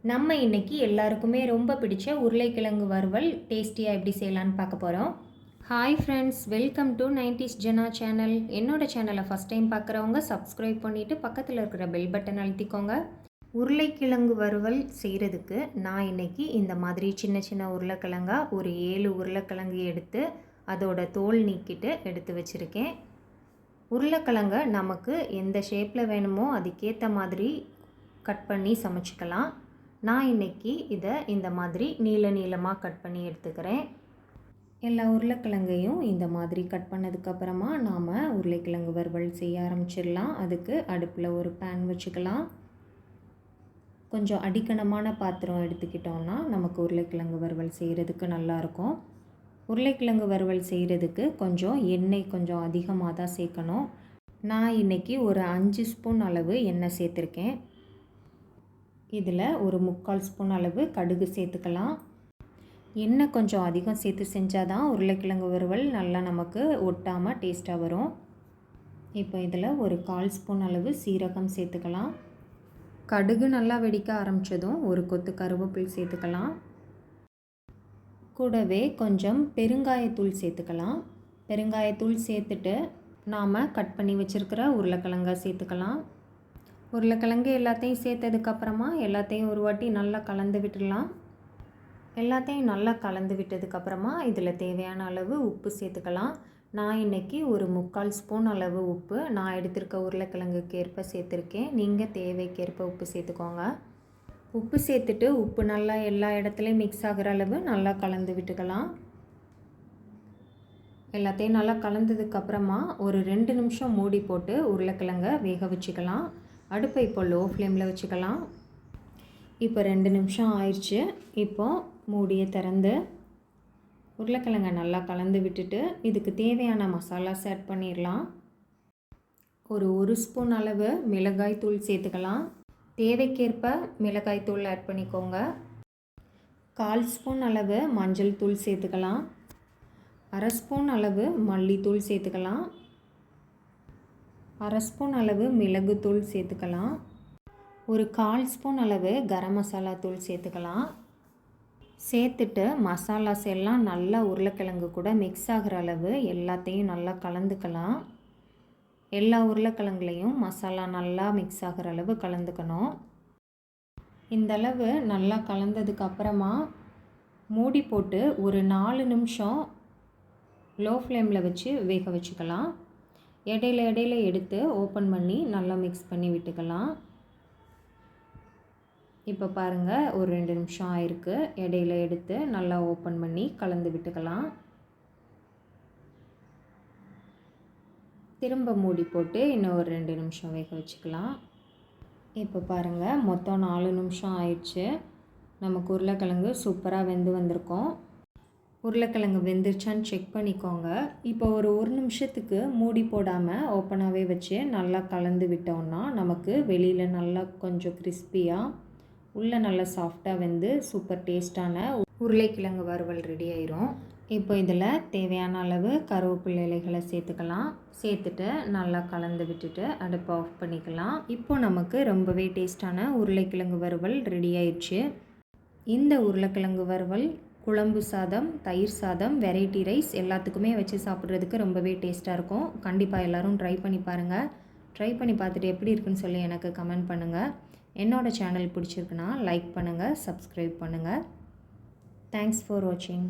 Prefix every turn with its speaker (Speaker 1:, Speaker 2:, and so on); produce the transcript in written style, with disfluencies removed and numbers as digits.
Speaker 1: நம்ம இன்னைக்கு எல்லாருக்குமே ரொம்ப பிடிச்ச உருளைக்கிழங்கு வறுவல் டேஸ்டியாக எப்படி செய்யலான்னு பார்க்க போகிறோம். Hi friends, welcome to 90s Jana channel. என்னோட சேனலை ஃபஸ்ட் டைம் பார்க்குறவங்க சப்ஸ்கிரைப் பண்ணிவிட்டு பக்கத்தில் இருக்கிற பெல் பட்டன் அழுத்திக்கோங்க. உருளைக்கிழங்கு வறுவல் செய்கிறதுக்கு நான் இன்றைக்கி இந்த மாதிரி சின்ன சின்ன உருளைக்கிழங்கா ஒரு 7 உருளைக்கிழங்கு எடுத்து அதோட தோல் நீக்கிட்டு எடுத்து வச்சுருக்கேன். உருளைக்கிழங்க நமக்கு எந்த ஷேப்பில் வேணுமோ அதுக்கேற்ற மாதிரி கட் பண்ணி சமைச்சிக்கலாம். நான் இன்றைக்கி இதை இந்த மாதிரி நீளமாக கட் பண்ணி எடுத்துக்கிறேன். எல்லா உருளைக்கிழங்கையும் இந்த மாதிரி கட் பண்ணதுக்கப்புறமா நாம் உருளைக்கிழங்கு வறுவல் செய்ய ஆரம்பிச்சிடலாம். அதுக்கு அடுப்பில் ஒரு பேன் வச்சுக்கலாம். கொஞ்சம் அடிக்கணமான பாத்திரம் எடுத்துக்கிட்டோன்னா நமக்கு உருளைக்கிழங்கு வறுவல் செய்கிறதுக்கு நல்லாயிருக்கும். உருளைக்கிழங்கு வறுவல் செய்கிறதுக்கு கொஞ்சம் எண்ணெய் கொஞ்சம் அதிகமாக தான் சேர்க்கணும். நான் இன்றைக்கி ஒரு 5 ஸ்பூன் அளவு எண்ணெய் சேர்த்துருக்கேன். இதில் ஒரு 3/4 ஸ்பூன் அளவு கடுகு சேர்த்துக்கலாம். எண்ணெய் கொஞ்சம் அதிகம் சேர்த்து செஞ்சால் தான் உருளைக்கிழங்கு வறுவல் நல்லா நமக்கு ஒட்டாமல் டேஸ்ட்டாக வரும். இப்போ இதில் ஒரு 1/4 ஸ்பூன் அளவு சீரகம் சேர்த்துக்கலாம். கடுகு நல்லா வெடிக்க ஆரம்பித்ததும் ஒரு கொத்து கருவேப்பிலை சேர்த்துக்கலாம். கூடவே கொஞ்சம் பெருங்காயத்தூள் சேர்த்துக்கலாம். பெருங்காயத்தூள் சேர்த்துட்டு நாம் கட் பண்ணி வச்சுருக்கிற உருளைக்கிழங்கை சேர்த்துக்கலாம். உருளைக்கிழங்கு எல்லாத்தையும் சேர்த்ததுக்கப்புறமா எல்லாத்தையும் ஒரு வாட்டி நல்லா கலந்து விட்டுடலாம். எல்லாத்தையும் நல்லா கலந்து விட்டதுக்கப்புறமா இதில் தேவையான அளவு உப்பு சேர்த்துக்கலாம். நான் இன்றைக்கி ஒரு 3/4 ஸ்பூன் அளவு உப்பு நான் எடுத்திருக்க உருளைக்கிழங்குக்கு ஏற்ப சேர்த்துருக்கேன். நீங்கள் தேவைக்கேற்ப உப்பு சேர்த்துக்கோங்க. உப்பு சேர்த்துட்டு உப்பு நல்லா எல்லா இடத்துலையும் மிக்ஸ் ஆகிற அளவு நல்லா கலந்து விட்டுக்கலாம். எல்லாத்தையும் நல்லா கலந்ததுக்கப்புறமா ஒரு 2 நிமிஷம் மூடி போட்டு உருளைக்கிழங்கை வேக வச்சுக்கலாம். அடுப்பை இப்போ லோ ஃப்ளேமில் வச்சுக்கலாம். இப்போ 2 நிமிஷம் ஆயிடுச்சு. இப்போது மூடியை திறந்து உருளைக்கிழங்கை நல்லா கலந்து விட்டுட்டு இதுக்கு தேவையான மசாலாஸ் ஆட் பண்ணிடலாம். ஒரு ஸ்பூன் அளவு மிளகாய் தூள் சேர்த்துக்கலாம். தேவைக்கேற்ப மிளகாய் தூள் ஆட் பண்ணிக்கோங்க. 1/4 ஸ்பூன் அளவு மஞ்சள் தூள் சேர்த்துக்கலாம். 1/2 ஸ்பூன் அளவு மல்லித்தூள் சேர்த்துக்கலாம். 1/2 ஸ்பூன் அளவு மிளகுத்தூள் சேர்த்துக்கலாம். ஒரு 1/4 ஸ்பூன் அளவு கரம் மசாலா தூள் சேர்த்துக்கலாம். சேர்த்துட்டு மசாலாஸ் எல்லாம் நல்லா உருளைக்கிழங்கு கூட மிக்ஸ் ஆகிற அளவு எல்லாத்தையும் நல்லா கலந்துக்கலாம். எல்லா உருளைக்கிழங்குலையும் மசாலா நல்லா மிக்ஸ் ஆகிற அளவு கலந்துக்கணும். இந்தளவு நல்லா கலந்ததுக்கு அப்புறமா மூடி போட்டு ஒரு 4 நிமிஷம் லோ ஃப்ளேமில் வச்சு வேக வச்சுக்கலாம். இடையில எடுத்து ஓப்பன் பண்ணி நல்லா மிக்ஸ் பண்ணி விட்டுக்கலாம். இப்போ பாருங்கள், ஒரு 2 நிமிஷம் ஆயிருக்கு. இடையில எடுத்து நல்லா ஓப்பன் பண்ணி கலந்து விட்டுக்கலாம். திரும்ப மூடி போட்டு இன்னும் ஒரு 2 நிமிஷம் வேக வச்சுக்கலாம். இப்போ பாருங்கள், மொத்தம் 4 நிமிஷம் ஆயிடுச்சு. நமக்கு உருளைக்கிழங்கு சூப்பராக வெந்து வந்திருக்கோம். உருளைக்கிழங்கு வெந்துருச்சான்னு செக் பண்ணிக்கோங்க. இப்போ ஒரு நிமிஷத்துக்கு மூடி போடாமல் ஓப்பனாகவே வச்சு நல்லா கலந்து விட்டோம்னா நமக்கு வெளியில் நல்லா கொஞ்சம் கிறிஸ்பியாக உள்ளே நல்லா சாஃப்டாக வெந்து சூப்பர் டேஸ்டான உருளைக்கிழங்கு வறுவல் ரெடி ஆயிரும். இப்போ இதில் தேவையான அளவு கருவேப்பிலை இலைகளை சேர்த்துக்கலாம். சேர்த்துட்டு நல்லா கலந்து விட்டுட்டு அடுப்பை ஆஃப் பண்ணிக்கலாம். இப்போ நமக்கு ரொம்பவே டேஸ்டான உருளைக்கிழங்கு வறுவல் ரெடி ஆயிடுச்சு. இந்த உருளைக்கிழங்கு வறுவல் குழம்பு சாதம், தயிர் சாதம், வெரைட்டி ரைஸ் எல்லாத்துக்குமே வச்சு சாப்பிட்றதுக்கு ரொம்பவே டேஸ்ட்டாக இருக்கும். கண்டிப்பாக எல்லோரும் ட்ரை பண்ணி பாருங்கள். ட்ரை பண்ணி பார்த்துட்டு எப்படி இருக்குன்னு சொல்லி எனக்கு கமெண்ட் பண்ணுங்கள். என்னோடய சேனல் பிடிச்சிருக்குன்னா லைக் பண்ணுங்கள், சப்ஸ்கிரைப் பண்ணுங்கள். தேங்க்ஸ் ஃபார் வாட்சிங்.